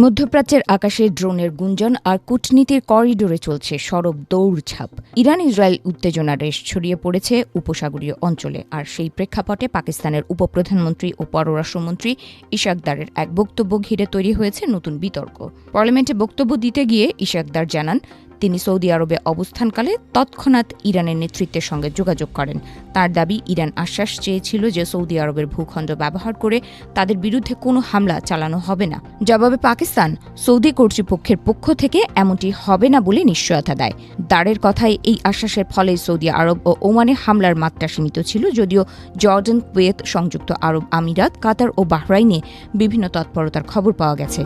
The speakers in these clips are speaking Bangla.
মধ্যপ্রাচ্যের আকাশে ড্রোনের গুঞ্জন আর কূটনীতির করিডোরে চলছে সরব দৌড়ঝাঁপ। ইরান ইসরায়েল উত্তেজনার রেশ ছড়িয়ে পড়েছে উপসাগরীয় অঞ্চলে, আর সেই প্রেক্ষাপটে পাকিস্তানের উপপ্রধানমন্ত্রী ও পররাষ্ট্রমন্ত্রী ইশাক দারের এক বক্তব্য ঘিরে তৈরি হয়েছে নতুন বিতর্ক। পার্লামেন্টে বক্তব্য দিতে গিয়ে ইশাক দার জানান, তিনি সৌদি আরবে অবস্থানকালে তৎক্ষণাৎ ইরানের নেতৃত্বের সঙ্গে যোগাযোগ করেন। তার দাবি, ইরান আশ্বাস চেয়েছিল যে সৌদি আরবের ভূখণ্ড ব্যবহার করে তাদের বিরুদ্ধে কোনো হামলা চালানো হবে না। জবাবে পাকিস্তান সৌদি কর্তৃপক্ষের পক্ষ থেকে এমনটি হবে না বলে নিশ্চয়তা দেয়। দারের কথায় এই আশ্বাসের ফলে সৌদি আরব ও ওমানে হামলার মাত্রা সীমিত ছিল, যদিও জর্ডান, কুয়েত, সংযুক্ত আরব আমিরাত, কাতার ও বাহরাইনে বিভিন্ন তৎপরতার খবর পাওয়া গেছে।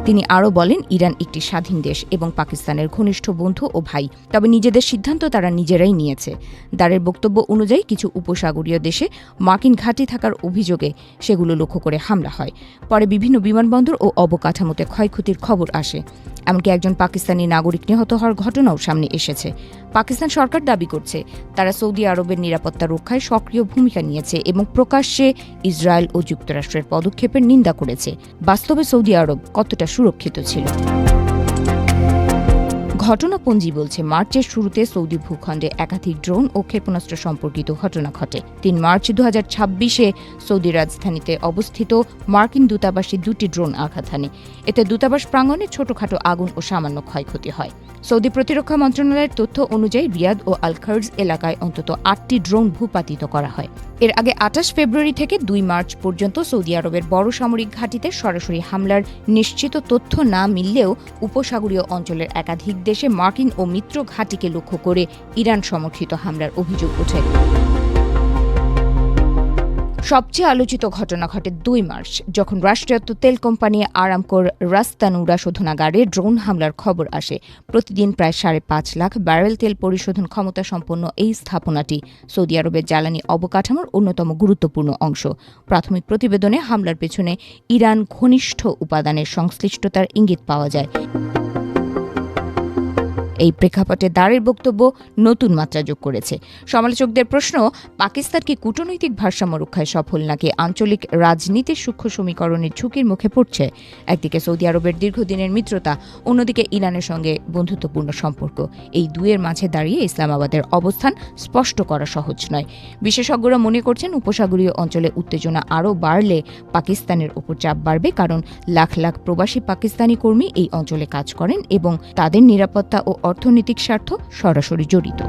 তিনি আরও বলেন, ইরান একটি স্বাধীন দেশ এবং পাকিস্তানের ঘনিষ্ঠ বন্ধু ও ভাই, তবে নিজেদের সিদ্ধান্ত তারা নিজেরাই নিয়েছে। দারের বক্তব্য অনুযায়ী কিছু উপসাগরীয় দেশে মার্কিন ঘাঁটি থাকার অভিযোগে সেগুলো লক্ষ্য করে হামলা হয়। পরে বিভিন্ন বিমানবন্দর ও অবকাঠামোতে ক্ষয়ক্ষতির খবর আসে। এমনকি একজন পাকিস্তানি নাগরিক নিহত হওয়ার ঘটনাও সামনে এসেছে। পাকিস্তান সরকার দাবি করছে তারা সৌদি আরবের নিরাপত্তা রক্ষায় সক্রিয় ভূমিকা নিয়েছে এবং প্রকাশ্যে ইসরায়েল ও যুক্তরাষ্ট্রের পদক্ষেপের নিন্দা করেছে। বাস্তবে সৌদি আরব কতটা সুরক্ষিত ছিল? ঘটনাপঞ্জি বলছে, মার্চের শুরুতে সৌদি ভূখণ্ডে একাধিক ড্রোন ও ক্ষেপণাস্ত্র সম্পর্কিত ঘটনা ঘটে। ৩ মার্চ ২০২৬-এ সৌদি রাজধানীতে অবস্থিত মার্কিন দূতাবাসে ২টি ড্রোন আঘাত হানে। এতে দূতাবাস প্রাঙ্গণে ছোটখাটো আগুন ও সামান্য ক্ষয়ক্ষতি হয়। সৌদি প্রতিরক্ষা মন্ত্রণালয়ের তথ্য অনুযায়ী রিয়াদ ও আল খার্জ এলাকায় অন্তত ৮টি ড্রোন ভূপাতিত করা হয়। এর আগে ২৮ ফেব্রুয়ারি থেকে ২ মার্চ পর্যন্ত সৌদি আরবের বড় সামরিক ঘাঁটিতে সরাসরি হামলার নিশ্চিত তথ্য না মিললেও উপসাগরীয় অঞ্চলের একাধিক দেশে মার্কিন ও মিত্র ঘাঁটিকে লক্ষ্য করে ইরান সমর্থিত হামলার অভিযোগ ওঠে। সবচেয়ে আলোচিত ঘটনা ঘটে ২ মার্চ, যখন রাষ্ট্রায়ত্ত তেল কোম্পানি আরামকোর রাস তানুরা শোধনাগারে ড্রোন হামলার খবর আসে। প্রতিদিন প্রায় ৫.৫ লাখ ব্যারেল তেল পরিশোধন ক্ষমতা সম্পন্ন এই স্থাপনাটি সৌদি আরবের জ্বালানি অবকাঠামোর অন্যতম গুরুত্বপূর্ণ অংশ। প্রাথমিক প্রতিবেদনে হামলার পেছনে ইরান ঘনিষ্ঠ উপাদানের সংশ্লিষ্টতার ইঙ্গিত পাওয়া যায়। এই প্রেক্ষাপটে দারের বক্তব্য নতুন মাত্রা যোগ করেছে। সমালোচকদের প্রশ্ন, পাকিস্তান কি কূটনৈতিক ভারসাম্য রক্ষায় সফল, নাকি আঞ্চলিক রাজনীতির সূক্ষ্ম সমীকরণের ঝুঁকির মুখে পড়ছে? একদিকে সৌদি আরবের দীর্ঘদিনের মিত্রতা, অন্যদিকে ইরানের সঙ্গে বন্ধুত্বপূর্ণ সম্পর্ক। এই দুয়ের মাঝে দাঁড়িয়ে ইসলামাবাদের অবস্থান স্পষ্ট করা সহজ নয়। বিশেষজ্ঞরা মনে করছেন, উপসাগরীয় অঞ্চলে উত্তেজনা আরও বাড়লে পাকিস্তানের ওপর চাপ বাড়বে, কারণ লাখ লাখ প্রবাসী পাকিস্তানি কর্মী এই অঞ্চলে কাজ করেন এবং তাদের নিরাপত্তা ও অর্থনৈতিক স্বার্থ সরাসরি জড়িত।